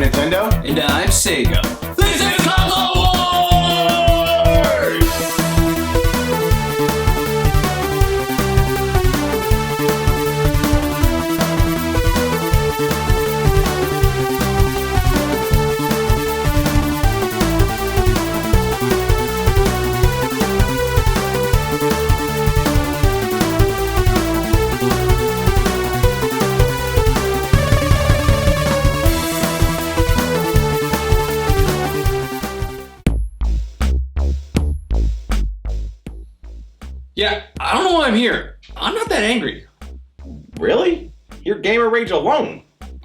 Nintendo. And I'm Sega. This is Console Wars! Yeah, I don't know why I'm here. I'm not that angry. Really? You're gamer rage alone.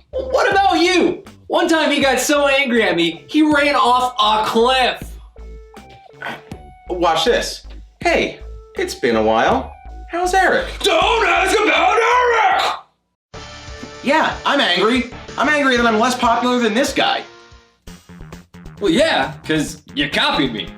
What about you? One time he got so angry at me, he ran off a cliff. Watch this. Hey, it's been a while. How's Eric? Don't ask about Eric! Yeah, I'm angry. I'm angry that I'm less popular than this guy. Well, yeah, because you copied me.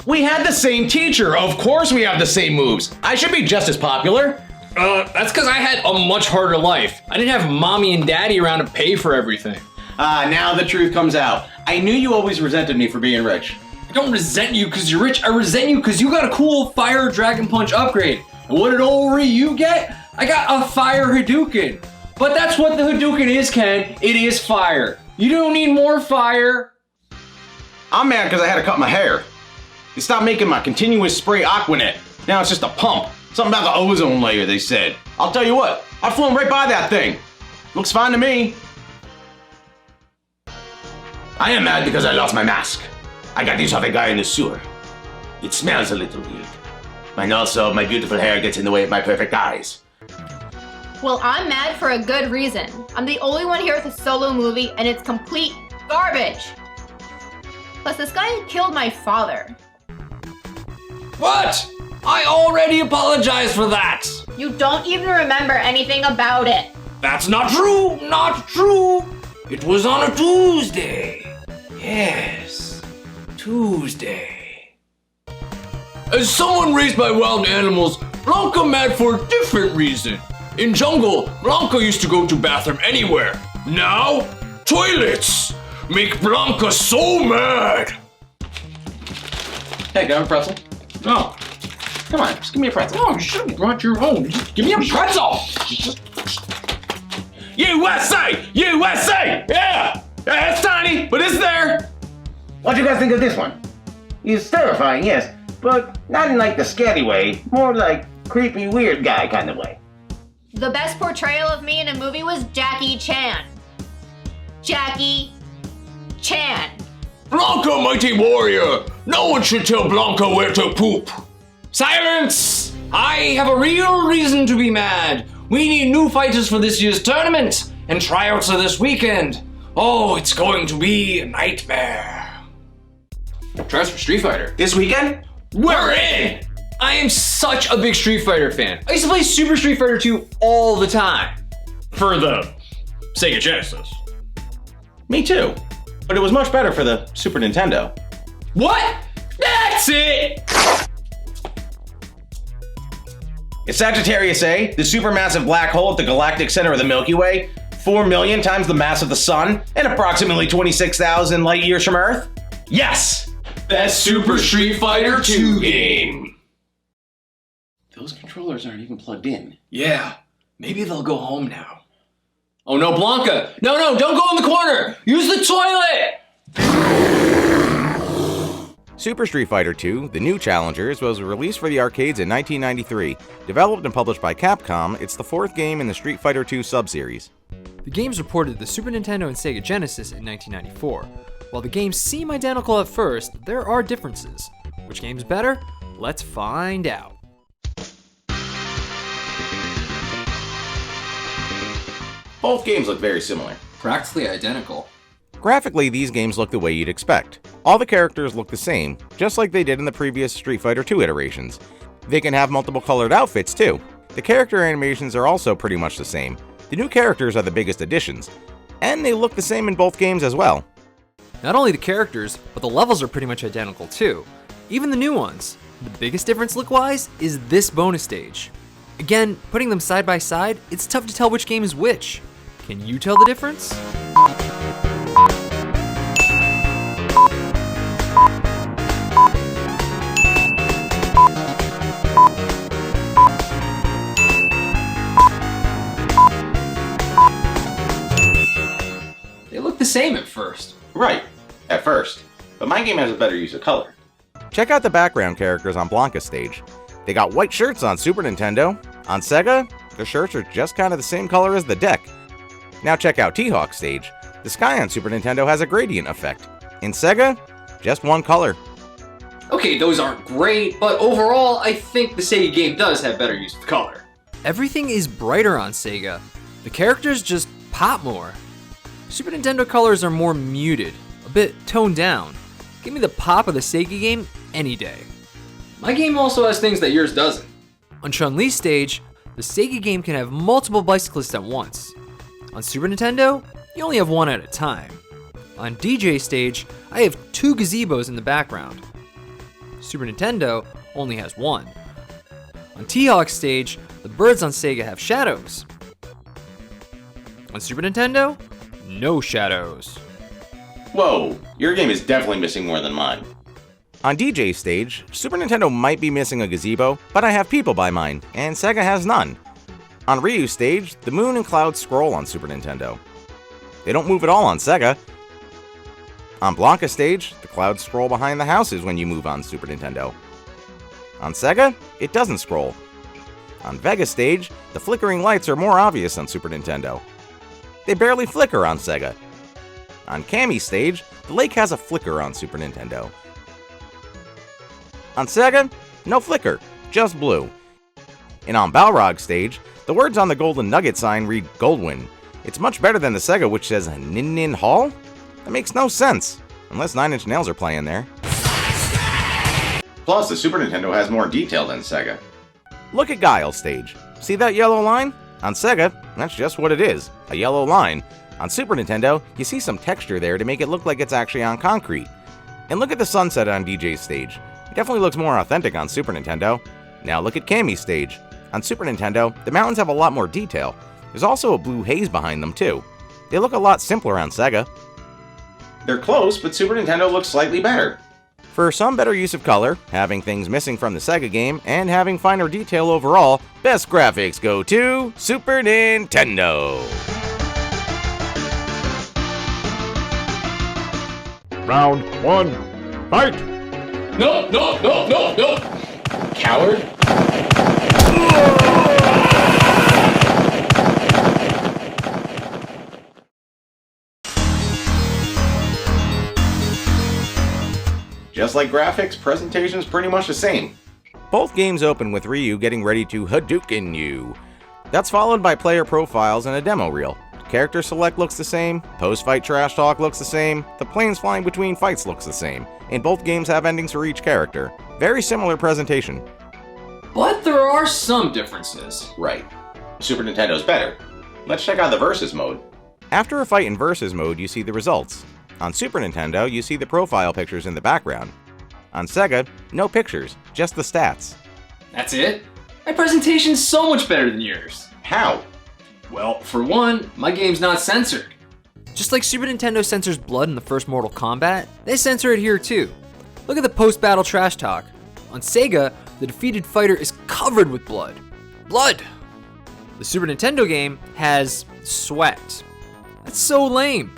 We had the same teacher. Of course we have the same moves. I should be just as popular. That's because I had a much harder life. I didn't have mommy and daddy around to pay for everything. Now the truth comes out. I knew you always resented me for being rich. I don't resent you because you're rich. I resent you because you got a cool Fire Dragon Punch upgrade. And what did old Ori you get? I got a Fire Hadouken. But that's what the Hadouken is, Ken. It is fire. You don't need more fire. I'm mad because I had to cut my hair. They stopped making my continuous spray Aquanet. Now it's just a pump. Something about the ozone layer, they said. I'll tell you what, I've flown right by that thing. Looks fine to me. I am mad because I lost my mask. I got this off a guy in the sewer. It smells a little weird. And also, my beautiful hair gets in the way of my perfect eyes. Well, I'm mad for a good reason. I'm the only one here with a solo movie, and it's complete garbage. Plus, this guy killed my father. What? I already apologized for that. You don't even remember anything about it. That's not true. Not true. It was on a Tuesday. Yes, Tuesday. As someone raised by wild animals, Blanca mad for a different reason. In jungle, Blanca used to go to bathroom anywhere. Now, toilets make Blanca so mad. Hey, can I have a pretzel? No. Come on, just give me a pretzel. No, you should have brought your own. Just give me a pretzel. USA! USA! Yeah! It's tiny, but it's there! What do you guys think of this one? He's terrifying, yes, but not in like the scary way, more like creepy, weird guy kind of way. The best portrayal of me in a movie was Jackie Chan. Jackie Chan. Blanca, mighty warrior! No one should tell Blanca where to poop. Silence! I have a real reason to be mad. We need new fighters for this year's tournament, and tryouts are this weekend. Oh, it's going to be a nightmare. Tryouts for Street Fighter. This weekend? We're in! I am such a big Street Fighter fan. I used to play Super Street Fighter 2 all the time. For the Sega Genesis. Me too. But it was much better for the Super Nintendo. What? That's it! It's Sagittarius A, the supermassive black hole at the galactic center of the Milky Way, 4 million times the mass of the Sun, and approximately 26,000 light years from Earth? Yes! Best Super Street Fighter 2 game. Those controllers aren't even plugged in. Yeah, maybe they'll go home now. Oh no, Blanca! No, don't go in the corner! Use the toilet! Super Street Fighter 2, The New Challengers, was released for the arcades in 1993. Developed and published by Capcom, it's the fourth game in the Street Fighter 2 sub-series. The games were ported to the Super Nintendo and Sega Genesis in 1994. While the games seem identical at first, there are differences. Which game's better? Let's find out. Both games look very similar. Practically identical. Graphically, these games look the way you'd expect. All the characters look the same, just like they did in the previous Street Fighter 2 iterations. They can have multiple colored outfits too. The character animations are also pretty much the same. The new characters are the biggest additions, and they look the same in both games as well. Not only the characters, but the levels are pretty much identical too. Even the new ones. The biggest difference look-wise is this bonus stage. Again, putting them side by side, it's tough to tell which game is which. Can you tell the difference? They look the same at first. Right, at first. But my game has a better use of color. Check out the background characters on Blanca stage. They got white shirts on Super Nintendo. On Sega, the shirts are just kind of the same color as the deck. Now check out T-Hawk stage. The sky on Super Nintendo has a gradient effect. In Sega, just one color. Okay, those aren't great, but overall, I think the Sega game does have better use of color. Everything is brighter on Sega. The characters just pop more. Super Nintendo colors are more muted, a bit toned down. Give me the pop of the Sega game any day. My game also has things that yours doesn't. On Chun-Li's stage, the Sega game can have multiple bicyclists at once. On Super Nintendo, you only have one at a time. On DJ stage, I have 2 gazebos in the background. Super Nintendo only has 1. On T-Hawk stage, the birds on Sega have shadows. On Super Nintendo, no shadows. Whoa, your game is definitely missing more than mine. On DJ stage, Super Nintendo might be missing a gazebo, but I have people by mine, and Sega has none. On Ryu stage, the moon and clouds scroll on Super Nintendo. They don't move at all on Sega. On Blanca stage, the clouds scroll behind the houses when you move on Super Nintendo. On Sega, it doesn't scroll. On Vega stage, the flickering lights are more obvious on Super Nintendo. They barely flicker on Sega. On Kami stage, the lake has a flicker on Super Nintendo. On Sega, no flicker, just blue. And on Balrog stage, the words on the golden nugget sign read Goldwyn. It's much better than the Sega, which says Nin Nin Hall? That makes no sense, unless 9 Inch Nails are playing there. Plus, the Super Nintendo has more detail than Sega. Look at Guile stage. See that yellow line? On Sega, that's just what it is, a yellow line. On Super Nintendo, you see some texture there to make it look like it's actually on concrete. And look at the sunset on DJ's stage. It definitely looks more authentic on Super Nintendo. Now look at Kami's stage. On Super Nintendo, the mountains have a lot more detail. There's also a blue haze behind them too. They look a lot simpler on Sega. They're close, but Super Nintendo looks slightly better. For some better use of color, having things missing from the Sega game, and having finer detail overall, best graphics go to Super Nintendo. Round 1, fight! No, no, no, no, no! Coward! Just like graphics, presentation's pretty much the same. Both games open with Ryu getting ready to Hadouken you. That's followed by player profiles and a demo reel. Character select looks the same, post-fight trash talk looks the same, the planes flying between fights looks the same, and both games have endings for each character. Very similar presentation. But there are some differences. Right. Super Nintendo's better. Let's check out the Versus mode. After a fight in Versus mode, you see the results. On Super Nintendo, you see the profile pictures in the background. On Sega, no pictures, just the stats. That's it? My presentation's so much better than yours. How? Well, for one, my game's not censored. Just like Super Nintendo censors blood in the first Mortal Kombat, they censor it here too. Look at the post-battle trash talk. On Sega, the defeated fighter is covered with blood. Blood! The Super Nintendo game has sweat. That's so lame.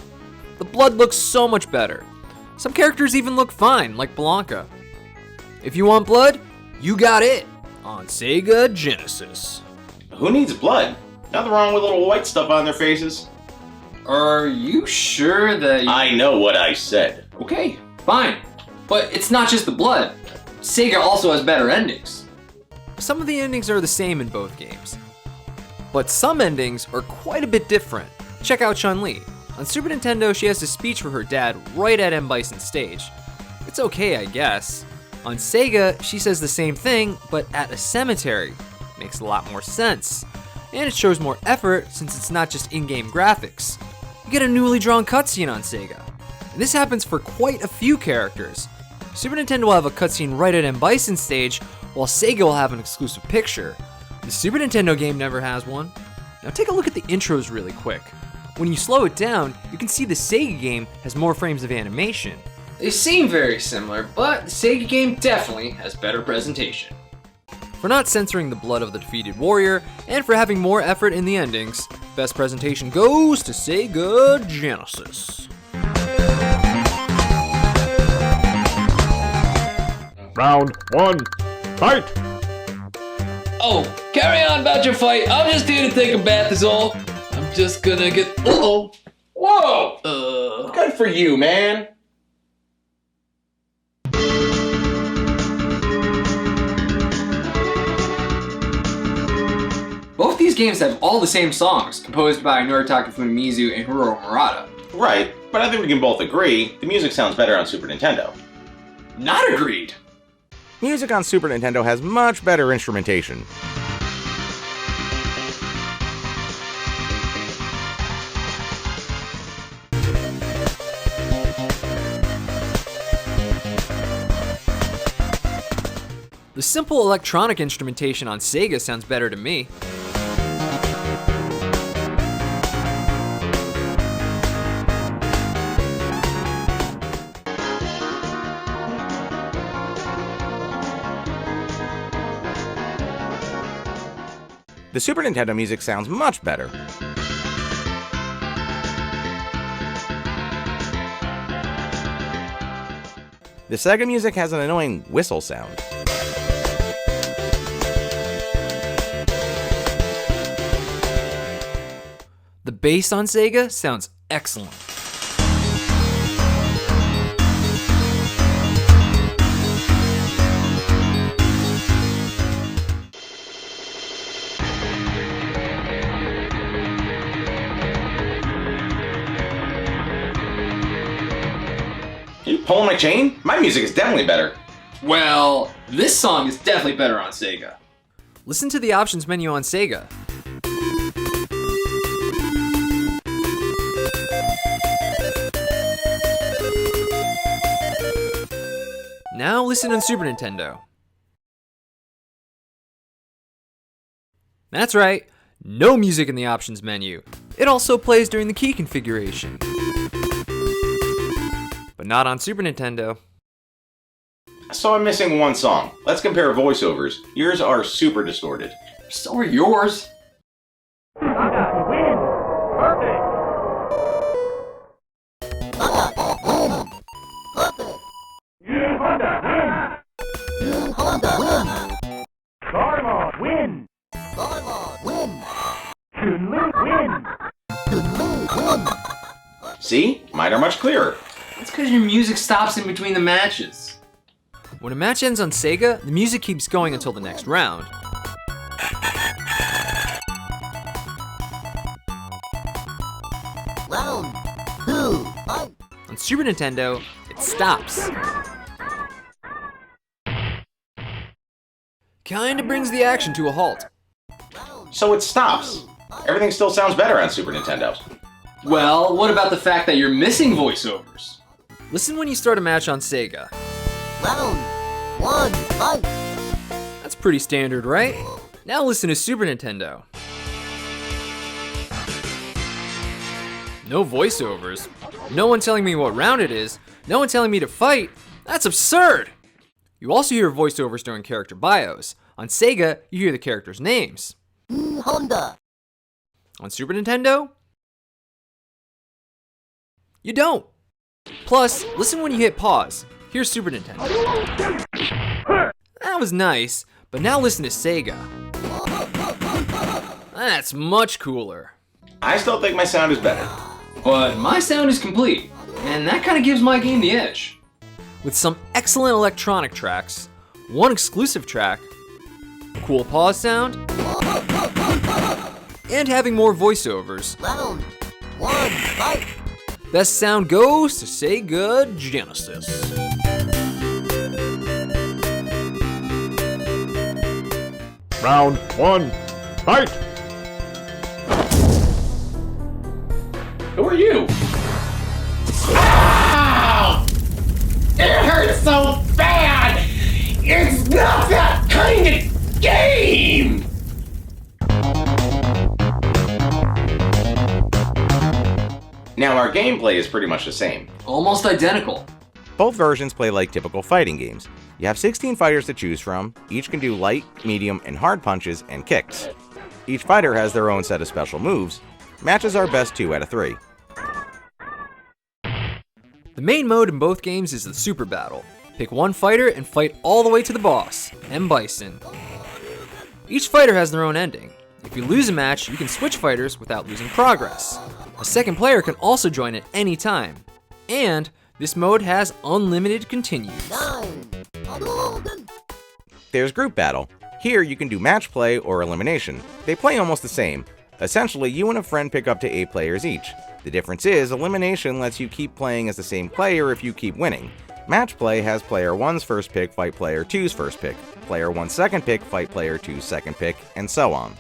The blood looks so much better. Some characters even look fine, like Blanca. If you want blood, you got it on Sega Genesis. Who needs blood? Nothing wrong with little white stuff on their faces. Are you sure that I know what I said. Okay, fine. But it's not just the blood. Sega also has better endings. Some of the endings are the same in both games. But some endings are quite a bit different. Check out Chun-Li. On Super Nintendo, she has a speech for her dad right at M. Bison's stage. It's okay, I guess. On Sega, she says the same thing, but at a cemetery. Makes a lot more sense. And it shows more effort since it's not just in-game graphics. You get a newly drawn cutscene on Sega. And this happens for quite a few characters. Super Nintendo will have a cutscene right at M. Bison's stage, while Sega will have an exclusive picture. The Super Nintendo game never has one. Now take a look at the intros really quick. When you slow it down, you can see the Sega game has more frames of animation. They seem very similar, but the Sega game definitely has better presentation. For not censoring the blood of the defeated warrior, and for having more effort in the endings, Best presentation goes to Sega Genesis. Round 1, fight! Oh, carry on about your fight. I'm just here to take a bath is all. I'm just gonna get... Uh-oh. Whoa! Good for you, man. Both these games have all the same songs, composed by Noritaka Funemizu and Hiro Murata. Right, but I think we can both agree the music sounds better on Super Nintendo. Not agreed. Music on Super Nintendo has much better instrumentation. The simple electronic instrumentation on Sega sounds better to me. The Super Nintendo music sounds much better. The Sega music has an annoying whistle sound. The bass on Sega sounds excellent. You pulling my chain? My music is definitely better. Well, this song is definitely better on Sega. Listen to the options menu on Sega. Now listen on Super Nintendo. That's right, no music in the options menu. It also plays during the key configuration. But not on Super Nintendo. So I'm missing one song. Let's compare voiceovers. Yours are super distorted. So are yours. See? Mine are much clearer. That's because your music stops in between the matches. When a match ends on Sega, the music keeps going until the next round. Round 2, fight! On Super Nintendo, it stops. Kinda brings the action to a halt. So it stops. Everything still sounds better on Super Nintendo. Well, what about the fact that you're missing voiceovers? Listen when you start a match on Sega. Round 1, fight! That's pretty standard, right? Now listen to Super Nintendo. No voiceovers. No one telling me what round it is. No one telling me to fight. That's absurd! You also hear voiceovers during character bios. On Sega, you hear the characters' names. Honda! On Super Nintendo, you don't. Plus, listen when you hit pause. Here's Super Nintendo. That was nice, but now listen to Sega. That's much cooler. I still think my sound is better. But my sound is complete, and that kind of gives my game the edge. With some excellent electronic tracks, one exclusive track, a cool pause sound, and having more voiceovers. Round 1, fight! Best sound goes to Sega Genesis. Round 1, fight! Who are you? Ow! It hurts so bad! It's not that kind of game! Now our gameplay is pretty much the same. Almost identical. Both versions play like typical fighting games. You have 16 fighters to choose from. Each can do light, medium, and hard punches and kicks. Each fighter has their own set of special moves, Matches are best 2 out of 3. The main mode in both games is the Super Battle. Pick one fighter and fight all the way to the boss, M. Bison. Each fighter has their own ending. If you lose a match, you can switch fighters without losing progress. A second player can also join at any time. And this mode has unlimited continues. 9. Hadouken! There's Group Battle. Here you can do match play or elimination. They play almost the same. Essentially, you and a friend pick up to 8 players each. The difference is, elimination lets you keep playing as the same player if you keep winning. Match play has player 1's first pick fight player 2's first pick, player 1's second pick fight player 2's second pick, and so on.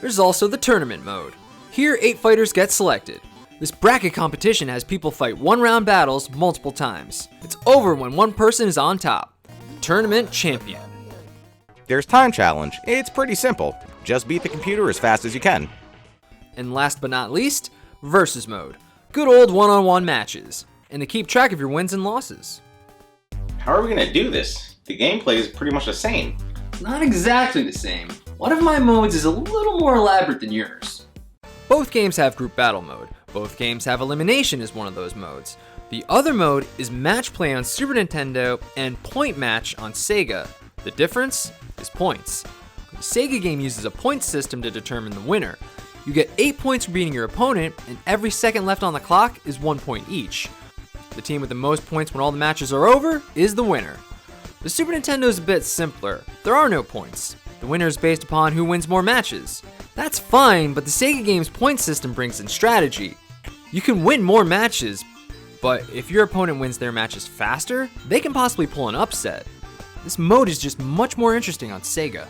There's also the Tournament mode. Here, 8 fighters get selected. This bracket competition has people fight one-round battles multiple times. It's over when one person is on top. Tournament champion. There's Time Challenge. It's pretty simple. Just beat the computer as fast as you can. And last but not least, Versus mode. Good old one-on-one matches. And to keep track of your wins and losses. How are we gonna do this? The gameplay is pretty much the same. Not exactly the same. One of my modes is a little more elaborate than yours. Both games have Group Battle mode. Both games have Elimination as one of those modes. The other mode is Match Play on Super Nintendo and Point Match on Sega. The difference is points. The Sega game uses a point system to determine the winner. You get 8 points for beating your opponent, and every second left on the clock is 1 point each. The team with the most points when all the matches are over is the winner. The Super Nintendo is a bit simpler. There are no points. The winner is based upon who wins more matches. That's fine, but the Sega game's point system brings in strategy. You can win more matches, but if your opponent wins their matches faster, they can possibly pull an upset. This mode is just much more interesting on Sega.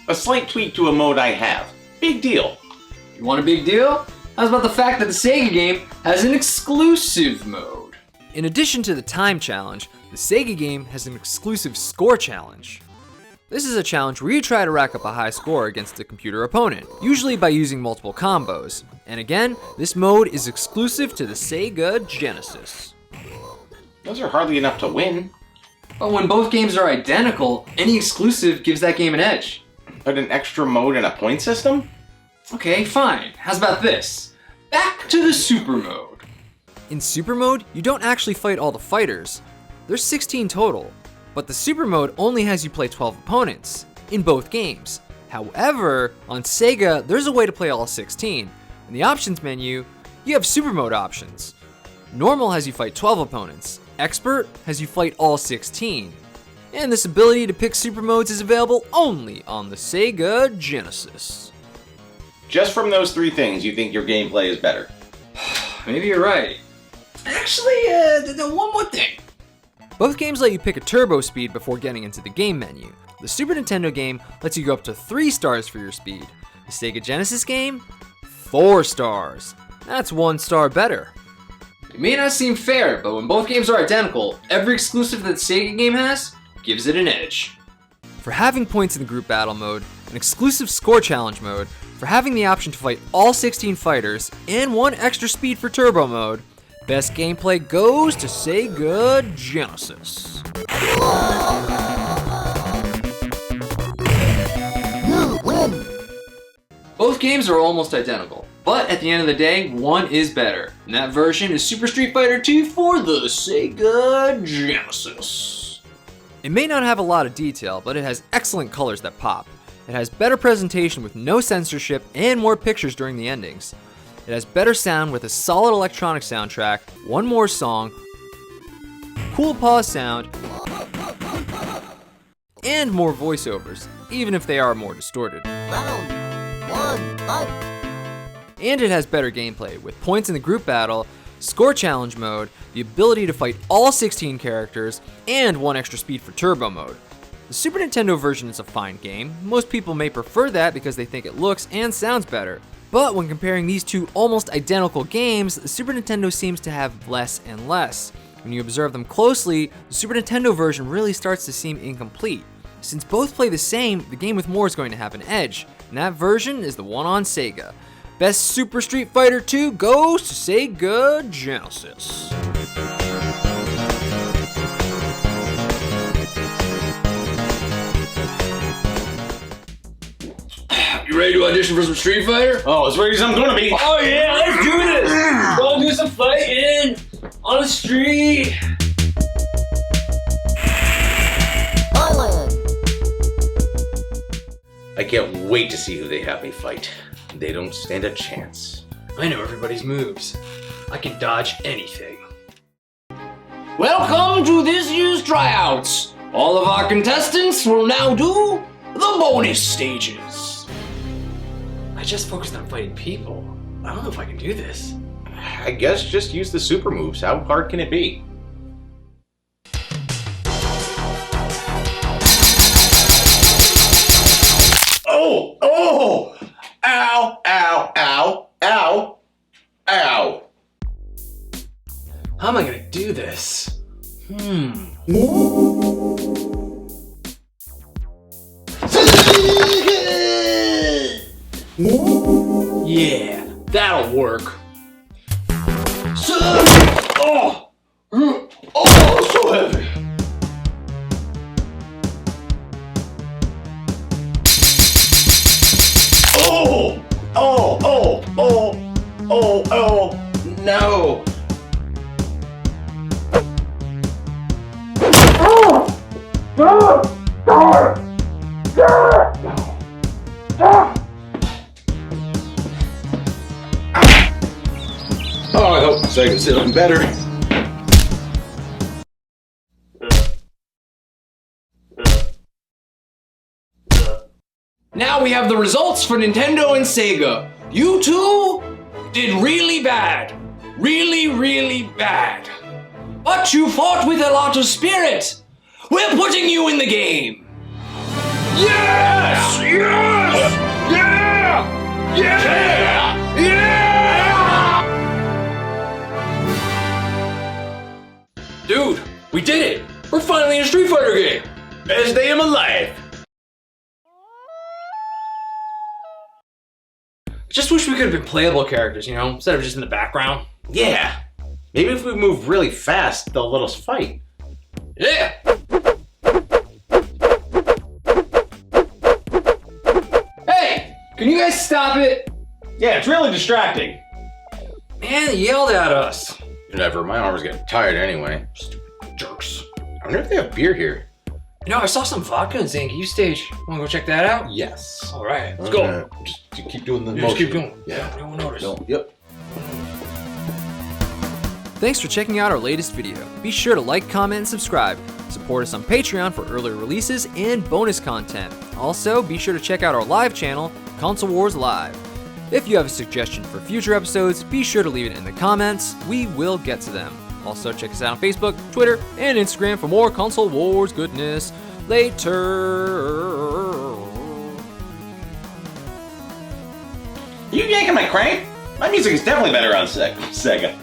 A slight tweak to a mode I have. Big deal. You want a big deal? How's about the fact that the Sega game has an exclusive mode? In addition to the time challenge, the Sega game has an exclusive score challenge. This is a challenge where you try to rack up a high score against a computer opponent, usually by using multiple combos. And again, this mode is exclusive to the Sega Genesis. Those are hardly enough to win. But when both games are identical, any exclusive gives that game an edge. But an extra mode and a point system? Okay, fine. How's about this? Back to the Super mode. In Super mode, you don't actually fight all the fighters. There's 16 total, but the Super mode only has you play 12 opponents in both games. However, on Sega, there's a way to play all 16. In the options menu, you have Super mode options. Normal has you fight 12 opponents. Expert has you fight all 16. And this ability to pick super modes is available only on the Sega Genesis. Just from those 3 things, you think your gameplay is better? Maybe you're right. Actually, one more thing. Both games let you pick a turbo speed before getting into the game menu. The Super Nintendo game lets you go up to 3 stars for your speed. The Sega Genesis game, 4 stars. That's 1 star better. It may not seem fair, but when both games are identical, every exclusive that the Sega game has gives it an edge. For having points in the group battle mode, an exclusive score challenge mode, for having the option to fight all 16 fighters, and 1 extra speed for turbo mode, best gameplay goes to Sega Genesis. You win! Both games are almost identical, but at the end of the day, one is better, and that version is Super Street Fighter 2 for the Sega Genesis. It may not have a lot of detail, but it has excellent colors that pop. It has better presentation with no censorship and more pictures during the endings. It has better sound with a solid electronic soundtrack, one more song, cool pause sound, and more voiceovers, even if they are more distorted. Round 1, fight! And it has better gameplay, with points in the group battle, score challenge mode, the ability to fight all 16 characters, and 1 extra speed for turbo mode. The Super Nintendo version is a fine game. Most people may prefer that because they think it looks and sounds better. But when comparing these 2 almost identical games, the Super Nintendo seems to have less and less. When you observe them closely, the Super Nintendo version really starts to seem incomplete. Since both play the same, the game with more is going to have an edge, and that version is the one on Sega. Best Super Street Fighter 2 goes to Sega Genesis. You You ready to audition for some Street Fighter? Oh, as ready as I'm gonna be. Oh yeah, let's do this! Go do some fighting on the street. Thailand. I can't wait to see who they have me fight. They don't stand a chance. I know everybody's moves. I can dodge anything. Welcome to this year's tryouts. All of our contestants will now do the bonus stages. I just focused on fighting people. I don't know if I can do this. I guess just use the super moves. How hard can it be? Oh! Oh! Ow! Ow! Ow! Ow! Ow! How am I gonna do this? Yeah, that'll work. Oh! Oh, so heavy. Oh! Oh! Oh! Oh! Oh! Oh! No! Oh, I hope Sega's feeling better. Now we have the results for Nintendo and Sega. You two did really bad. Really, really bad. But you fought with a lot of spirit. We're putting you in the game. Yes! Yes! Yeah! Yeah! Yeah! Dude, we did it! We're finally in a Street Fighter game! Best day of my life. Just wish we could have been playable characters, you know, instead of just in the background. Yeah. Maybe if we move really fast, they'll let us fight. Yeah! Hey! Can you guys stop it? Yeah, it's really distracting. Man, they yelled at us. Whatever, my arm's getting tired anyway. Jerks. I wonder if they have beer here. You know, I saw some vodka in Zangief stage. Wanna go check that out? Yes. Alright, let's go. Just keep doing the Yeah, motion. just keep going. Yeah. No one notice. Yep. Thanks for checking out our latest video. Be sure to like, comment, and subscribe. Support us on Patreon for earlier releases and bonus content. Also, be sure to check out our live channel, Console Wars Live. If you have a suggestion for future episodes, be sure to leave it in the comments. We will get to them. Also, check us out on Facebook, Twitter, and Instagram for more Console Wars goodness. Later. You yanking my crank? My music is definitely better on Sega.